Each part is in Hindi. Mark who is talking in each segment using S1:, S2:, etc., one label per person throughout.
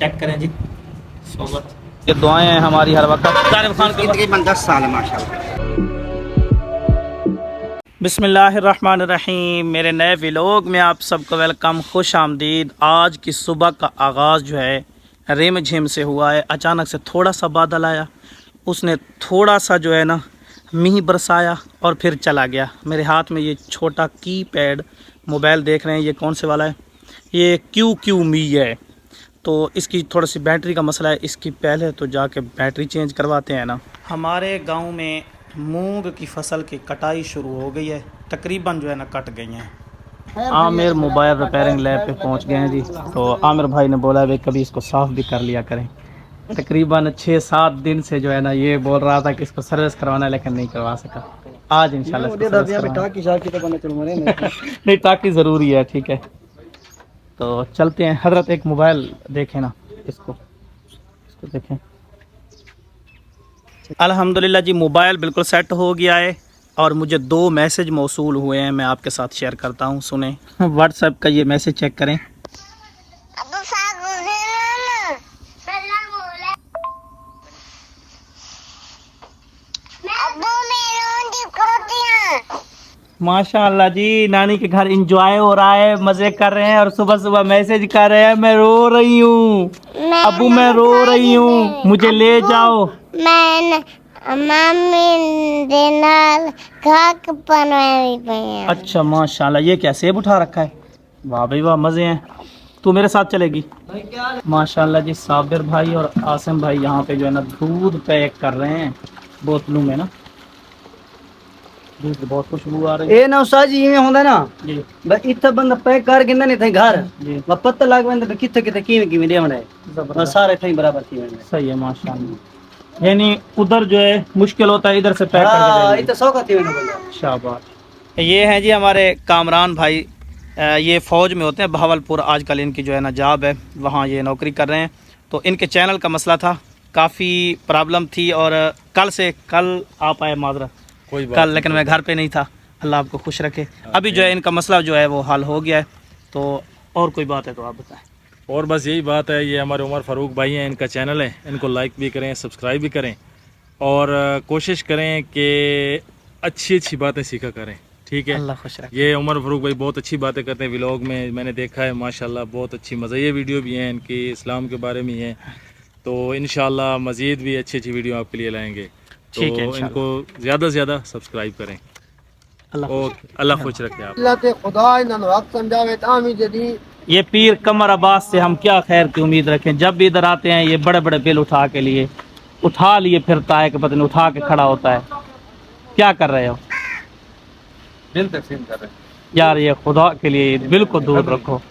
S1: चेक करें जी सोबत। ये दुआएं हैं हमारी हर वक्त। जानिब खान
S2: तकरीबन 10 साल है माशाल्लाह।
S1: बिस्मिल्लाहिर्रहमानिर्रहीम। मेरे नए व्लॉग में आप सबको वेलकम, खुश आमदीद। आज की सुबह का आगाज़ जो है रिम झिम से हुआ है। अचानक से थोड़ा सा बादल आया, उसने थोड़ा सा जो है ना मींह बरसाया और फिर चला गया। मेरे हाथ में ये छोटा कीपैड मोबाइल देख रहे हैं, ये कौन से वाला है, ये QQ है। तो इसकी थोड़ी सी बैटरी का मसला है, इसकी पहले तो जाके बैटरी चेंज करवाते हैं ना। हमारे गांव में मूंग की फसल की कटाई शुरू हो गई है, तकरीबन जो है ना कट गई हैं। आमिर मोबाइल रिपेयरिंग लैब पे पहुंच गए हैं जी। तो आमिर भाई ने बोला भाई कभी इसको साफ़ भी कर लिया करें। तकरीबन 6-7 दिन से जो है ना ये बोल रहा था कि इसको सर्विस करवाना है, लेकिन नहीं करवा सका। आज इंशाल्लाह इसको सर्विस करवाना। नहीं, टाकी ज़रूरी है, ठीक है। तो चलते हैं। हजरत एक मोबाइल देखें ना, इसको देखें। अल्हम्दुलिल्लाह जी, मोबाइल बिल्कुल सेट हो गया है और मुझे 2 मैसेज मौसूल हुए हैं, मैं आपके साथ शेयर करता हूं, सुने। व्हाट्सएप का ये मैसेज चेक करें। माशाअल्लाह जी, नानी के घर एंजॉय हो रहा है, मजे कर रहे हैं और सुबह सुबह मैसेज कर रहे हैं मैं रो रही हूँ, अबू मैं रो रही हूँ, मुझे ले जाओ। अच्छा माशाल्लाह, ये क्या सेब उठा रखा है, वाह भाई वाह, मजे हैं। तू मेरे साथ चलेगी। माशाल्लाह जी, साबिर भाई और आसिम भाई यहाँ पे जो है ना दूध पैक कर रहे हैं बोतलों में ना। दूध बहुत खुशबू आ रही है।
S2: ए ना उस्ताद जी ये होंदा ना
S1: जी
S2: बस इतना बंदा पैक कर गिंदा नहीं थे घर
S1: जी,
S2: बस पता लग वेंदा किथे किथे किवें देवना है, बस सारे थे बराबर थी वेंदा।
S1: सही है माशाल्लाह। यानी उधर जो है मुश्किल होता है, इधर से पैक करके
S2: हां
S1: दे
S2: इतना सौखा थी वेंदा बंदा।
S1: शाबाश। ये हैं जी हमारे कामरान भाई, ये फ़ौज में होते हैं बहावलपुर, आजकल इनकी जो है ना जॉब है, वहाँ ये नौकरी कर रहे हैं। तो इनके चैनल का मसला था, काफ़ी प्रॉब्लम थी और कल आप आए, माजरा कल, लेकिन मैं घर पे नहीं था। अल्लाह आपको खुश रखे। अभी जो है इनका मसला जो है वो हल हो गया है। तो और कोई बात है तो आप बताएं।
S3: और बस यही बात है, ये हमारे उमर फ़ारूक भाई हैं, इनका चैनल है, इनको लाइक भी करें, सब्सक्राइब भी करें और कोशिश करें कि अच्छी अच्छी बातें सीखा करें, ठीक है।
S1: अल्लाह खुश रखे।
S3: ये उमर फ़ारूक भाई बहुत अच्छी बातें करते हैं व्लॉग में, मैंने देखा है माशाल्लाह, बहुत अच्छी मज़े वीडियो भी हैं इनकी, इस्लाम के बारे में हैं। तो इंशाल्लाह मज़ीद भी अच्छी अच्छी वीडियो आपके लिए लाएंगे, तो
S1: ठीक है,
S3: इनको ज़्यादा से ज़्यादा सब्सक्राइब करें। अल्लाह खुश रखे आप।
S1: ये पीर कमर अब्बास से हम क्या खैर की उम्मीद रखें, जब भी इधर आते हैं ये बड़े बड़े बिल उठा लिए फिरता है कि पता नहीं उठा के खड़ा होता है। क्या कर रहे हो?
S3: बिल तकसीम कर रहे हैं
S1: यार ये खुदा के लिए बिल को दूर रखो।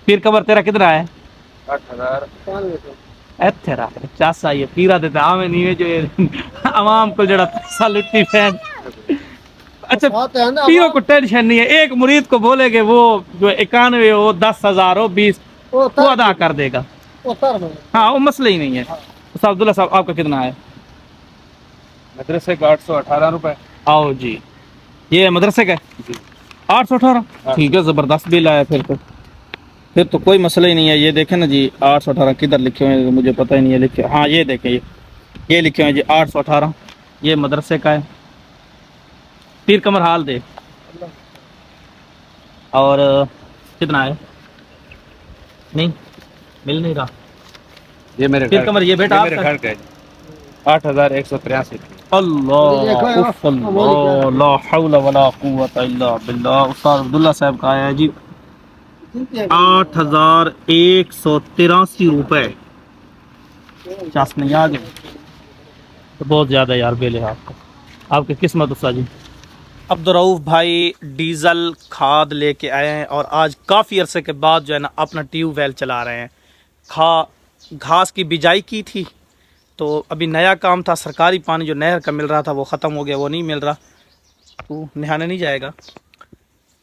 S1: पीर कमर तेरा कितना है?
S3: 8,000
S1: इत्थे रख चासा, ये पीरा देता आवे नहीं जो आवाम को जड़ा पैसा लुट्टी फैन। अच्छा पीरों को टेंशन नहीं है, एक मुरीद को बोलेगे वो जो 91 हो, 10,000 हो, 20 वो अदा कर देगा। हाँ वो मसला ही नहीं है। तो अब्दुल्ला साहब आपका कितना है?
S3: मदरसे का 818 रुपये।
S1: आओ जी, ये मदरसे का 818, ठीक है, ज़बरदस्त बिल आया फिर तो कोई मसला ही नहीं है। ये देखें ना जी 818 किधर लिखे हुए हैं मुझे पता ही नहीं है, लिखे, हाँ ये देखें, ये लिखे हुए हैं जी 818, ये मदरसे का है। पीर कमर हाल दे। और कितना है? नहीं मिल नहीं रहा।
S3: ये मेरे
S1: पीर कमर ये बेटा
S3: मेरे घर का है 8,183।
S1: अल्लाह उफ़, अल्लाह ला हौला वला कुव्वता इल्ला बिल्लाह। उस्ताद अब्दुल्ला साहब का आया है जी 8,183 रुपये। 50 नहीं आ गए तो बहुत ज़्यादा यार बिल है आपका, आपकी किस्मत उस्ताद जी। अब्दुर्रऊफ़ भाई डीज़ल खाद लेके आए हैं और आज काफ़ी अरसे के बाद जो है ना अपना ट्यूबवेल चला रहे हैं। घास की बिजाई की थी तो अभी नया काम था, सरकारी पानी जो नहर का मिल रहा था वो ख़त्म हो गया, वो नहीं मिल रहा। तू नहाने नहीं जाएगा?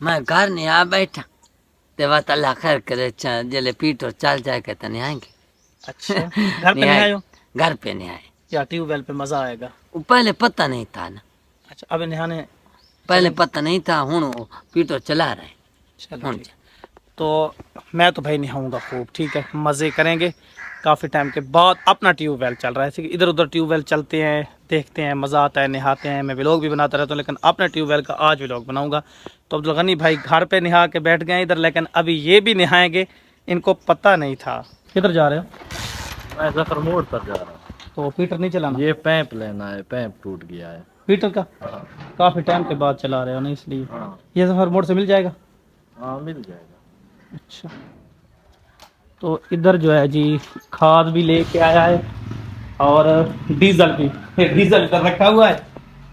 S4: मैं घर नहीं आ बैठा, देवा अल्लाह खैर करे, जले पीट और चल जाए के तो नहीं आएंगे।
S1: अच्छा घर पे नहीं आए हो?
S4: घर पे नहीं आए
S1: या ट्यूबवेल पे मज़ा आएगा?
S4: वो पहले पता नहीं था ना।
S1: अच्छा अभी नहाने
S4: पहले पता नहीं था, हूँ पीटो चला रहे।
S1: चलो तो मैं तो भाई नहाऊंगा खूब, ठीक है, मज़े करेंगे। काफ़ी टाइम के बाद अपना ट्यूबवेल चल रहा है, ठीक है, इधर उधर ट्यूबवेल चलते हैं, देखते हैं, मज़ा आता है, नहाते हैं, मैं व्लॉग भी बनाता रहता हूँ, लेकिन अपने ट्यूबवेल का आज व्लॉग बनाऊंगा। तो अब्दुल गनी भाई घर पे नहा के बैठ गए इधर, लेकिन अभी ये भी नहाएंगे, इनको पता नहीं था। किधर जा रहे हो?
S3: मैं जफर मोड़ पर जा रहा हूँ।
S1: तो पीटर नहीं चलाना?
S3: ये पैप लेना है, पैप टूट गया है।
S1: पीटर का काफ़ी टाइम के बाद चला रहे हो ना, इसलिए।
S3: हाँ
S1: ये सफ़र मोड़ से मिल जाएगा?
S3: हाँ मिल जाएगा।
S1: अच्छा, तो इधर जो है जी खाद भी लेके आया है और डीजल भी, डीजल इधर रखा हुआ है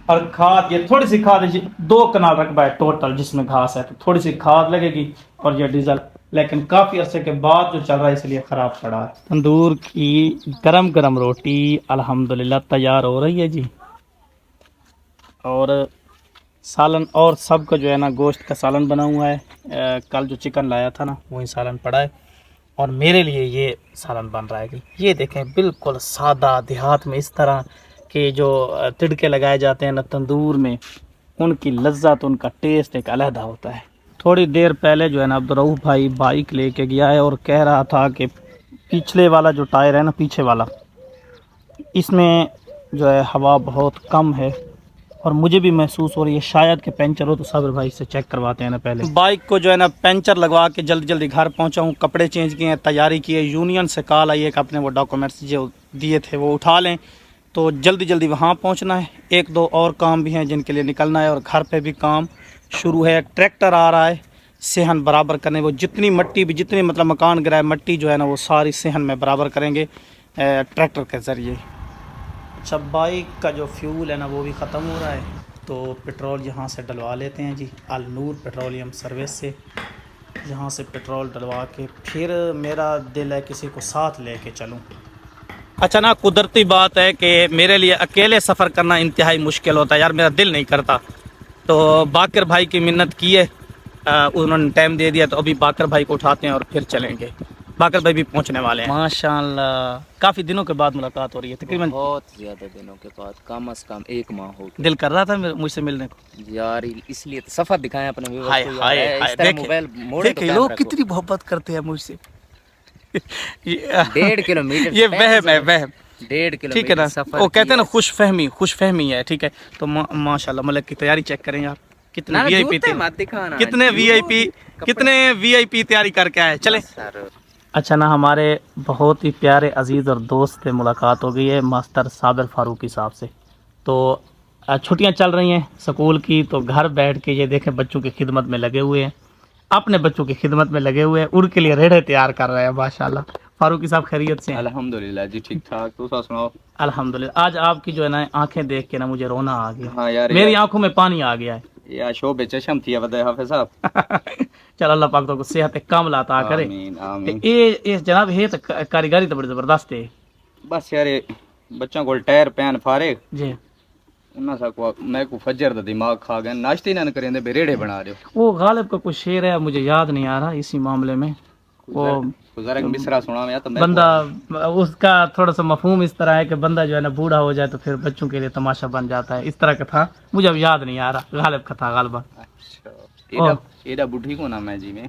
S1: और खाद, ये थोड़ी सी खाद है, 2 कनाल रकबा है टोटल जिसमें घास है, तो थोड़ी सी खाद लगेगी और ये डीजल, लेकिन काफ़ी अरसे के बाद जो चल रहा है इसलिए ख़राब पड़ा है। तंदूर की गरम गरम रोटी अल्हम्दुलिल्लाह तैयार हो रही है जी, और सालन और सबका जो है ना गोश्त का सालन बना हुआ है। कल जो चिकन लाया था ना वही सालन पड़ा है, और मेरे लिए ये सालन बन रहा है कि ये देखें बिल्कुल सादा, देहात में इस तरह के जो तिड़के लगाए जाते हैं ना तंदूर में, उनकी लज्जत, उनका टेस्ट एक अलहदा होता है। थोड़ी देर पहले जो है ना अब्दुर्रऊफ भाई बाइक लेके गया है और कह रहा था कि पिछले वाला जो टायर है ना, पीछे वाला, इसमें जो है हवा बहुत कम है, और मुझे भी महसूस हो रही है शायद कि पंचर हो, तो साबिर भाई से चेक करवाते हैं ना पहले। बाइक को जो है ना पंचर लगवा के जल्दी जल्दी घर पहुंचा हूँ, कपड़े चेंज किए हैं, तैयारी की है। यूनियन से कॉल आई है कि अपने वो डॉक्यूमेंट्स जो दिए थे वो उठा लें, तो जल्दी जल्दी वहाँ पहुँचना है। 1-2 और काम भी हैं जिनके लिए निकलना है, और घर पर भी काम शुरू है। ट्रैक्टर आ रहा है सेहन बराबर करने, वो जितनी मट्टी भी, जितनी मतलब मकान गिराए मट्टी जो है ना वो सारी सेहन में बराबर करेंगे ट्रैक्टर के ज़रिए। अच्छा, बाइक का जो फ्यूल है ना वो भी ख़त्म हो रहा है, तो पेट्रोल यहाँ से डलवा लेते हैं जी, अल नूर पेट्रोलियम सर्विस से। यहाँ से पेट्रोल डलवा के फिर मेरा दिल है किसी को साथ लेके चलूँ। अच्छा ना, कुदरती बात है कि मेरे लिए अकेले सफ़र करना इंतहाई मुश्किल होता है यार, मेरा दिल नहीं करता। तो बाकर भाई की मिन्नत की है, उन्होंने टाइम दे दिया, तो अभी बाकर भाई को उठाते हैं और फिर चलेंगे। बाकर भाई भी पहुंचने वाले हैं माशाल्लाह। काफ़ी दिनों के बाद मुलाकात हो रही है, तकरीबन
S5: बहुत ज़्यादा दिनों के बाद, कम से कम 1 माह हो गया।
S1: दिल कर रहा था मुझसे मिलने को
S5: यार इसलिए तो सफ़र दिखाएं अपने व्यूअर्स
S1: हाय
S5: को।
S1: हाय
S5: यार,
S1: हाय,
S5: इस तरह
S1: देखे
S5: मोबाइल मोड़े तो
S1: देखे
S5: कैमरा
S1: लोग
S5: को।
S1: कितनी मोहब्बत करते हैं मुझसे।
S5: 1.5 किलोमीटर
S1: ये वहम है, वहम,
S5: 1.5
S1: ठीक है
S5: किलोमीटर
S1: ना।
S5: सफ़र
S1: वो कहते हैं ना
S5: किया।
S1: खुश फहमी है, ठीक है। तो माशाल्लाह मलक की तैयारी चेक करें यार, कितने
S5: ना,
S1: वीआईपी
S5: जूते मत दिखाना,
S1: कितने
S5: जूते,
S1: वीआईपी
S5: कपड़े।
S1: कितने वीआईपी तैयारी करके आए, चले।
S5: सर,
S1: अच्छा ना, हमारे बहुत ही प्यारे अजीज़ और दोस्त से मुलाकात हो गई है मास्टर साबिर फारूकी साहब से। तो छुट्टियां चल रही हैं स्कूल की, तो घर बैठ के ये देखें बच्चों की खिदमत में लगे हुए हैं, अपने बच्चों की खिदमत में लगे हुए हैं, उनके लिए रेढ़े तैयार कर रहे हैं माशाल्लाह। फारूकी साहब खैरियत से हैं?
S6: अल्हम्दुलिल्लाह जी, ठीक ठाक। तो सुनाओ।
S1: अल्हम्दुलिल्लाह। आज आपकी जो है ना आंखें देख के ना मुझे रोना आ गया।
S6: हाँ यार,
S1: मेरी आंखों में पानी आ गया है।
S6: या शोबे चशम थी वदे हाफिज साहब।
S1: चल अल्लाह पाक तो सेहत काम लाता करे।
S6: आमीन आमीन।
S1: ते ये जनाब है तो कारीगरी तो बड़ी ज़बरदस्त है
S6: बस यार बच्चों को टायर पैन फारे
S1: जी।
S6: उन्ना सा को मैं को फजर दा दिमाग खा गए, नाश्ते ना करेंदे बेरेड़े बना रहे हो।
S1: वो गालिब का कुछ शेर है, मुझे याद नहीं आ रहा इसी मामले में। वो
S6: गुज़ारा एक मिसरा सुना मैं तो मैं
S1: बंदा, उसका थोड़ा सा मफहूम इस तरह है कि बंदा जो है ना बूढ़ा हो जाए तो फिर बच्चों के लिए तमाशा बन जाता है, इस तरह का था, मुझे अब याद नहीं आ रहा। गालिब का था गालिबा।
S6: अच्छा एडा बुढ़ी को ना मैं जी में।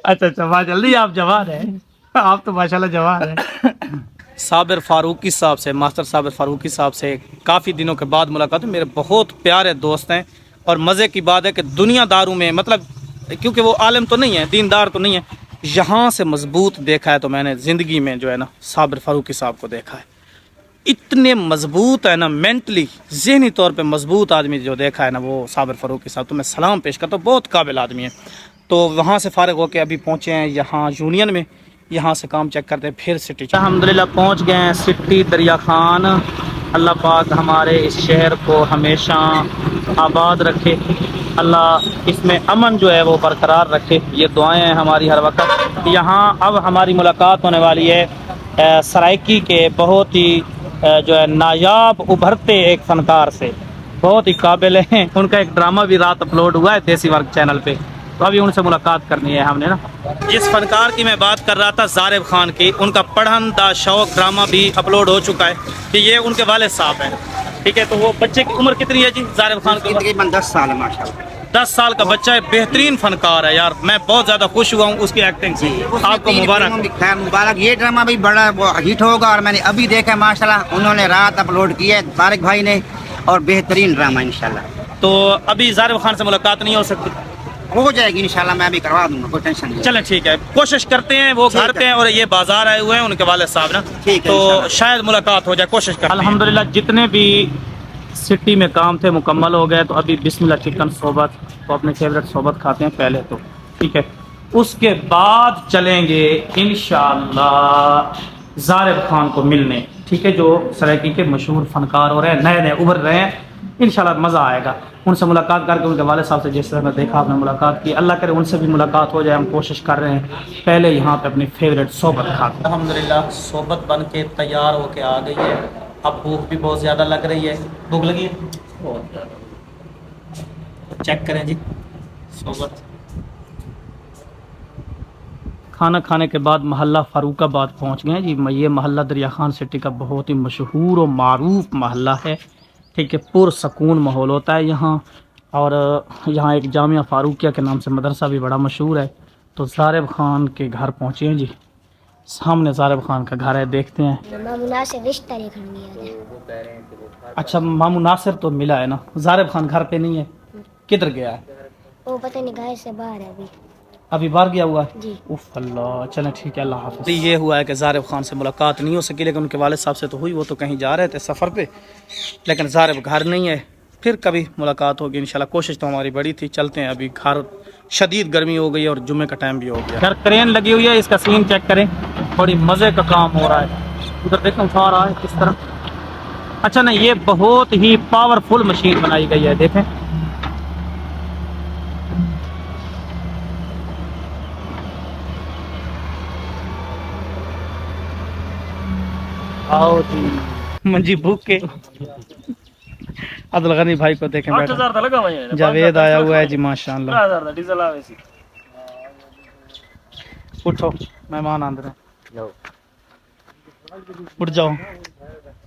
S1: अच्छा वाह, जल्दी आप जवान हैं, आप तो माशाल्लाह जवान हैं। साबिर फारूकी साहब से, मास्टर साबिर फारूकी साहब से काफ़ी दिनों के बाद मुलाकात हुई। मेरे बहुत प्यारे दोस्त हैं, और मज़े की बात है कि दुनियादारों में, मतलब क्योंकि वो आलिम तो नहीं है, दीनदार तो नहीं है, यहाँ से मजबूत देखा है तो मैंने ज़िंदगी में जो है ना साबिर फारूकी साहब को देखा है। इतने मजबूत है ना, मेंटली ज़हनी तौर पे मजबूत आदमी जो देखा है ना वो साबिर फारूकी साहब, तो मैं सलाम पेश करता हूँ, बहुत काबिल आदमी है। तो वहाँ से फ़ारिग होकर अभी पहुँचे हैं यहाँ यूनियन में, यहाँ से काम चेक करते हैं फिर सिटी। अल्हम्दुलिल्लाह पहुँच गए हैं सिटी दरिया खान। अल्लाह पाक हमारे इस शहर को हमेशा आबाद रखे, अल्लाह इसमें अमन जो है वो बरकरार रखे, ये दुआएं हैं हमारी हर वक्त। यहाँ अब हमारी मुलाकात होने वाली है सराइकी के बहुत ही जो है नायाब उभरते एक फ़नकार से, बहुत ही काबिल हैं। उनका एक ड्रामा भी रात अपलोड हुआ है देसी वर्क चैनल पे, तो अभी उनसे मुलाकात करनी है हमने ना। जिस फनकार की मैं बात कर रहा था ज़ारिब खान की, उनका पढ़न दा शौक ड्रामा भी अपलोड हो चुका है कि ये उनके वालिद साहब हैं, ठीक है। तो वो बच्चे की उम्र कितनी है जी ज़ारिब खान की?
S2: तकरीबन 10 साल है माशाल्लाह।
S1: 10 साल का बच्चा है, बेहतरीन फनकार है यार। मैं बहुत ज़्यादा खुश हुआ हूँ उसकी एक्टिंग से। आपको मुबारक।
S7: खैर मुबारक। ये ड्रामा भी बड़ा वो हिट होगा और मैंने अभी देखा माशाल्लाह, उन्होंने रात अपलोड किया है तारिक भाई ने, और बेहतरीन ड्रामा इंशाल्लाह।
S1: तो अभी ज़ारिब खान से मुलाकात नहीं हो सकती?
S7: हो जाएगी इंशाल्लाह, मैं अभी करवा दूंगा, कोई टेंशन नहीं।
S1: चलें ठीक है, कोशिश करते हैं। वो घर पे हैं और ये बाजार आए हुए हैं उनके वाले साहब ना,
S7: ठीक है,
S1: तो
S7: इंशाल्लाह।
S1: शायद मुलाकात हो जाए, कोशिश कर। अल्हम्दुलिल्लाह जितने भी सिटी में काम थे मुकम्मल हो गए। तो अभी बिस्मिल्लाह चिकन सोबत, तो अपने फेवरेट सोबत खाते हैं पहले तो, ठीक है। उसके बाद चलेंगे इंशाअल्लाह ज़ारिब खान को मिलने, ठीक है, जो सरायकी के मशहूर फनकार हो रहे हैं, नए नए उभर रहे हैं। इंशाल्लाह मज़ा आएगा उनसे मुलाकात करके। उनके वाले साहब से जिस तरह मैं देखा, आपने मुलाकात की, अल्लाह करे उनसे भी मुलाकात हो जाए। हम कोशिश कर रहे हैं पहले यहाँ पे अपनी फेवरेट सोबत खाते। अल्हम्दुलिल्लाह सोबत बन के तैयार होके आ गई है। अब भूख भी बहुत ज़्यादा लग रही है। भूख लगी है बहुत ज़्यादा। चेक करें जी सोबत। खाना खाने के बाद महल्ला फ़ारूकाबाद पहुँच गए जी। ये महल्ला दरिया खान सिटी का बहुत ही मशहूर और मारूफ महल्ला है, ठीक है। पुरसकून माहौल होता है यहाँ। और यहाँ एक जामिया फ़ारूकिया के नाम से मदरसा भी बड़ा मशहूर है। तो ज़ारिब खान के घर पहुँचे हैं जी। सामने ज़ारिब खान का घर है, देखते हैं।
S8: मामू नासिर रिश्ता देखने गया था।
S1: अच्छा मामू नासिर तो मिला है ना, ज़ारिब खान घर पे नहीं है, किधर गया है?
S8: वो पता नहीं घर से बाहर है
S1: अभी बाहर गया हुआ है
S8: जी।
S1: उफ अल्लाह, चलें ठीक है, अल्लाह हाफ़िज़। ये हुआ है कि ज़ारिब खान से मुलाकात नहीं हो सकी, लेकिन उनके वालिद साहब से तो हुई। वो तो कहीं जा रहे थे सफ़र पे, लेकिन ज़ारिब घर नहीं है। फिर कभी मुलाकात होगी इंशाल्लाह। कोशिश तो हमारी बड़ी थी। चलते हैं, अभी घर शदीद गर्मी हो गई है और जुम्मे का टाइम भी हो गया। घर क्रेन लगी हुई है, इसका सीन चेक करें, बड़ी मज़े का काम हो रहा है। उधर देखें उठा रहा है किस तरह। अच्छा नहीं, ये बहुत ही पावरफुल मशीन बनाई गई है, देखें। आओ जी मंजी भूख के अब्दुल गनी भाई को देखें बैठा। जावेद आया हुआ है जी माशाअल्लाह। उठो मेहमान आंदर हैं, उठ जाओ।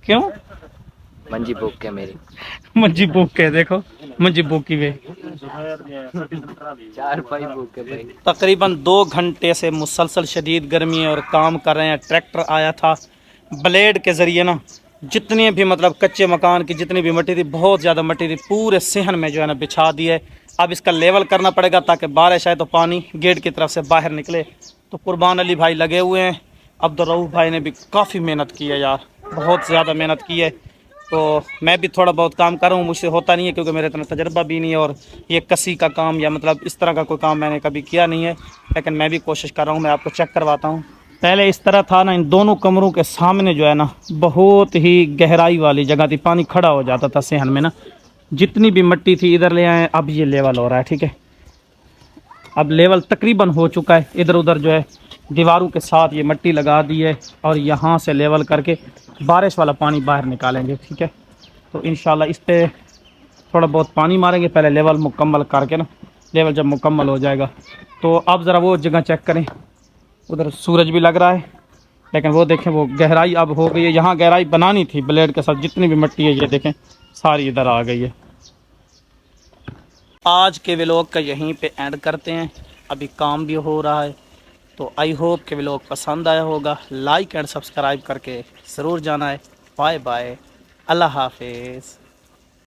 S1: क्यों?
S5: मंजी बुक के मेरी
S1: मंजी भूख के, देखो मंजी भूखी वे।
S5: 4 पाई बुक के भाई।
S1: तकरीबन 2 घंटे से मुसलसल शदीद गर्मी है और काम कर रहे हैं। ट्रैक्टर आया था, ब्लेड के ज़रिए ना जितने भी मतलब कच्चे मकान की जितनी भी मिट्टी थी, बहुत ज़्यादा मिट्टी थी, पूरे सहन में जो है ना बिछा दी है। अब इसका लेवल करना पड़ेगा ताकि बारिश आए तो पानी गेट की तरफ से बाहर निकले। तो कुर्बान अली भाई लगे हुए हैं। अब्दुल रऊफ भाई ने भी काफ़ी मेहनत की है यार, बहुत ज़्यादा मेहनत की है। तो मैं भी थोड़ा बहुत काम कर रहा हूँ, मुझसे होता नहीं है क्योंकि मेरे इतना तजर्बा भी नहीं है, और ये कसी का काम या मतलब इस तरह का कोई काम मैंने कभी किया नहीं है, लेकिन मैं भी कोशिश कर रहा हूँ। मैं आपको चेक करवाता हूँ। पहले इस तरह था ना, इन दोनों कमरों के सामने जो है ना बहुत ही गहराई वाली जगह थी, पानी खड़ा हो जाता था सहन में ना। जितनी भी मिट्टी थी इधर ले आए, अब ये लेवल हो रहा है, ठीक है। अब लेवल तकरीबन हो चुका है। इधर उधर जो है दीवारों के साथ ये मिट्टी लगा दी है और यहाँ से लेवल करके बारिश वाला पानी बाहर निकालेंगे, ठीक है। तो इंशाल्लाह इस पर थोड़ा बहुत पानी मारेंगे पहले लेवल मुकम्मल करके ना। लेवल जब मुकम्मल हो जाएगा तो अब ज़रा वो जगह चेक करें, उधर सूरज भी लग रहा है, लेकिन वो देखें वो गहराई अब हो गई है। यहाँ गहराई बनानी थी ब्लेड के साथ, जितनी भी मिट्टी है ये देखें सारी इधर आ गई है। आज के व्लॉग का यहीं पे एंड करते हैं, अभी काम भी हो रहा है। तो आई होप कि व्लॉग पसंद आया होगा। लाइक एंड सब्सक्राइब करके ज़रूर जाना है। बाय बाय, अल्लाह हाफिज़।